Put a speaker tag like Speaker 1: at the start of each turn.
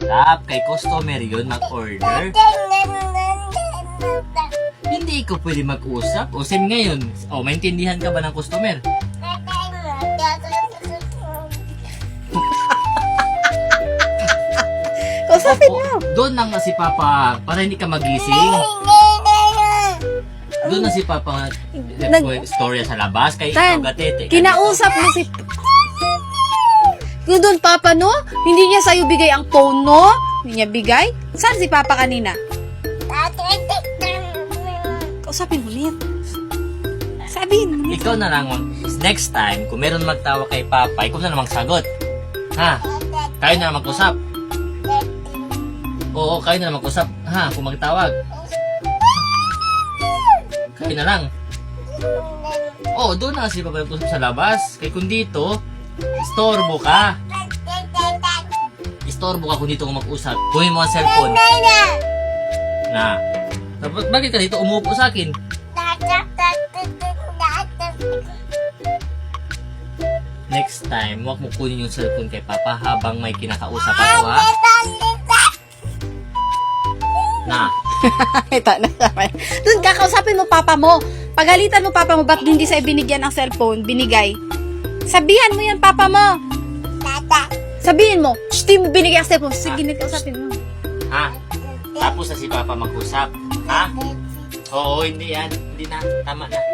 Speaker 1: mag-usap. Kay customer yun, mag-order. Hindi ko pwede mag-usap. O, same ngayon. O, maintindihan ka ba ng customer?
Speaker 2: Kausapin
Speaker 1: Opo,
Speaker 2: mo.
Speaker 1: doon lang na si Papa para hindi ka magising. Doon na si Papa storya sa labas. Kay ikaw
Speaker 2: Tan,
Speaker 1: gatete.
Speaker 2: kinausap mo si... Kung doon, Papa, no? Hindi niya sa'yo bigay ang phone, no? Hindi niya bigay? Saan si Papa kanina? Kausapin mo ulit. Sabihin mo ulit.
Speaker 1: Ikaw na lang, next time, kung meron magtawa kay Papa, ikaw na lang magsagot. Ha? Kayo na lang mag-usap. Oo, kayo na lang mag-usap. Ha? Kung magtawag. Kayo na lang. Oo, doon na si Papa mag-usap sa labas. Kaya kung dito, istorbo ka. Istorbo ka kung dito kung mag-usap. Kunin mo ang cellphone. Na. Tapos, bakit ka dito umupo sa akin? Next time, huwag mo kunin yung cellphone kay Papa habang may kinakausap ako, ha? Na.
Speaker 2: Ito na naman. Doon, kakausapin mo Papa mo. Pagalitan mo Papa mo, ba't hindi sa'yo binigyan ang cellphone? Binigay. Sabihan mo yan, Papa mo. Sabihin mo, di mo binigyan ang cellphone. Sige, nagkausapin mo.
Speaker 1: Ha? Tapos na si Papa mag-usap. Ha? Oo, hindi yan. Hindi na. Tama na.